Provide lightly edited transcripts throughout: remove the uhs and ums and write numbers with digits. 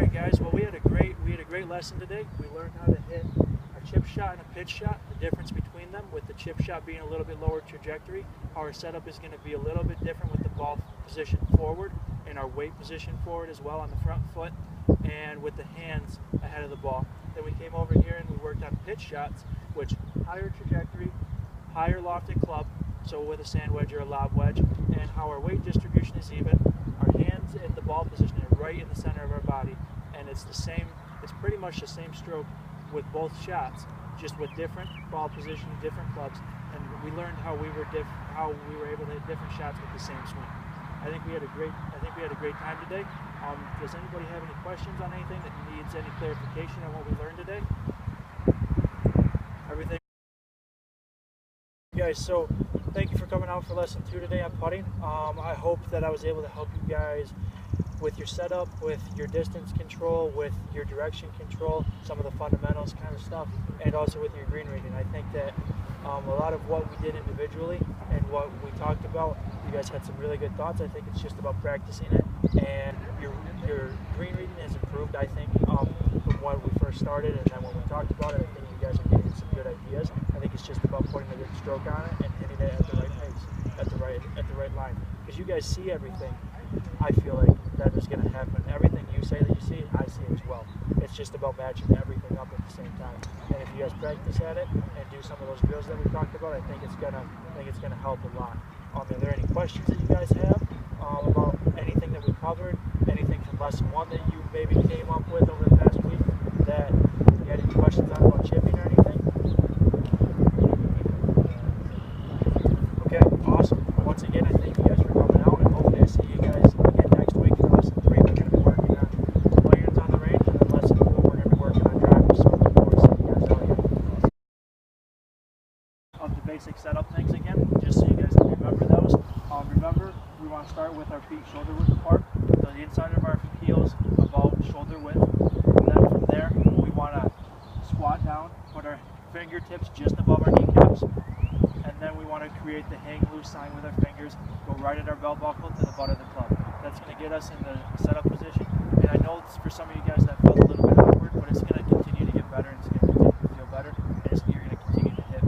right, guys. Well, we had a great lesson today. We learned how to hit a chip shot and a pitch shot. The difference between them, with the chip shot being a little bit lower trajectory, our setup is going to be a little bit different with the ball position forward and our weight position forward as well on the front foot, and with the hands ahead of the ball. Then we came over here and we worked on pitch shots, which higher trajectory, higher lofted club, so with a sand wedge or a lob wedge, and how our weight distribution is even. Our hands and the ball position are right in the center of our body, and it's pretty much the same stroke with both shots, just with different ball position, different clubs, and we learned how we were able to hit different shots with the same swing. I think we had a great time today. Does anybody have any questions on anything that needs any clarification on what we learned today? Everything. Guys, so thank you for coming out for lesson 2 today on putting. I hope that I was able to help you guys with your setup, with your distance control, with your direction control, some of the fundamentals kind of stuff, and also with your green reading. I think that a lot of what we did individually and what we talked about, you guys had some really good thoughts. I think it's just about practicing it, and your green reading has improved, I think, from when we first started, and then when we talked about it, I think you guys are getting some good ideas. I think it's just about putting a good stroke on it and hitting it at the right pace, at the right line, because you guys see everything. I feel like that is going to happen. Everything you say that you see, I see as well. It's just about matching everything up at the same time. And if you guys practice at it and do some of those drills that we talked about, I think it's gonna help a lot. Are there any questions that you guys have about anything that we covered? Anything from lesson 1 that you maybe came up with over the past week that you had any questions on about chipping or anything? Okay, awesome. Once again, I thank you guys for coming out, and hopefully I see you guys again next week for lesson 3. We're going to be working on players on the range, and then lesson 4 we're going to be working on drivers. So look forward to seeing you guys out here. Of the basic setup things again, just so you guys can remember those. Remember, we want to start with our feet shoulder width apart, so the inside of our heels about shoulder width. Then from there, we want to squat down, put our fingertips just above our kneecaps, and then we want to create the hang loose sign with our fingers, go right at our belt buckle to the butt of the club. That's going to get us in the setup position, and I know it's for some of you guys that felt a little bit awkward, but it's going to continue to get better, and it's going to continue to feel better, and you're going to continue to hit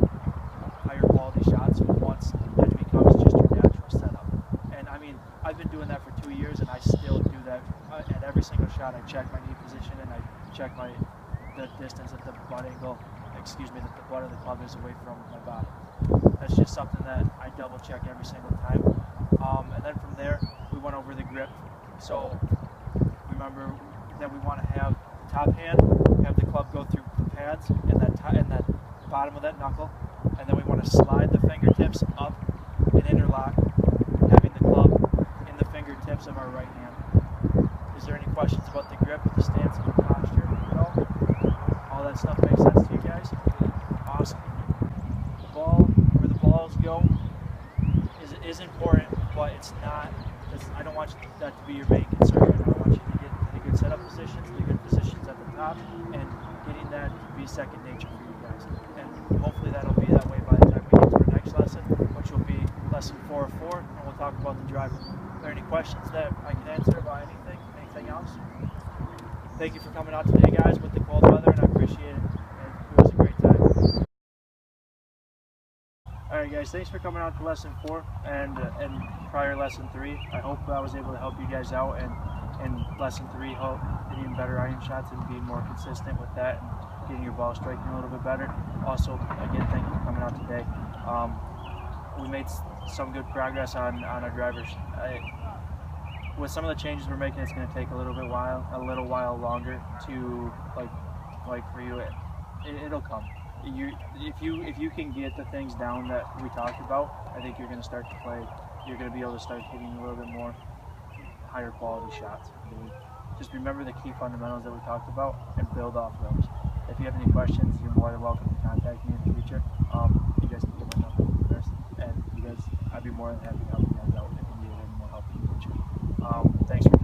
higher quality shots once that becomes just your natural setup. And I mean, I've been doing that for 2 years, and I still do that at every single shot. I check my knee position, and I check the distance that the butt angle, that the butt of the club is away from my body. That's just something that I double check every single time. And then from there, we went over the grip. So remember that we want to have the top hand, have the club go through the pads and that bottom of that knuckle, and then we want to slide the fingertips up and interlock, having the club in the fingertips of our right hand. Is there any questions about the grip, the stance, and the posture at all? All that stuff makes sense to you guys? Awesome. Where the balls go is important, but it's not. I don't want that to be your main concern. I want you to get the good setup positions, the good positions at the top, and getting that to be second nature for you guys. And hopefully that'll be that way by the time we get to our next lesson, which will be lesson 4 of 4, and we'll talk about the driver. Are there any questions that I can answer about anything else? Thank you for coming out today, guys, with the cold weather, and I appreciate it. It was a great time. Alright guys, thanks for coming out to lesson 4 and prior lesson 3. I hope I was able to help you guys out, and lesson 3 help getting better iron shots and being more consistent with that and getting your ball striking a little bit better. Also, again, thank you for coming out today. We made some good progress on our drivers. With some of the changes we're making, it's going to take a little while longer to like for you. It'll come. If you can get the things down that we talked about, I think you're going to start to play. You're going to be able to start hitting a little bit more higher quality shots. Just remember the key fundamentals that we talked about and build off those. If you have any questions, you're more than welcome to contact me in the future. You guys can get my number first, and I'd be more than happy to help you guys out if you need any more help in the future. Thanks for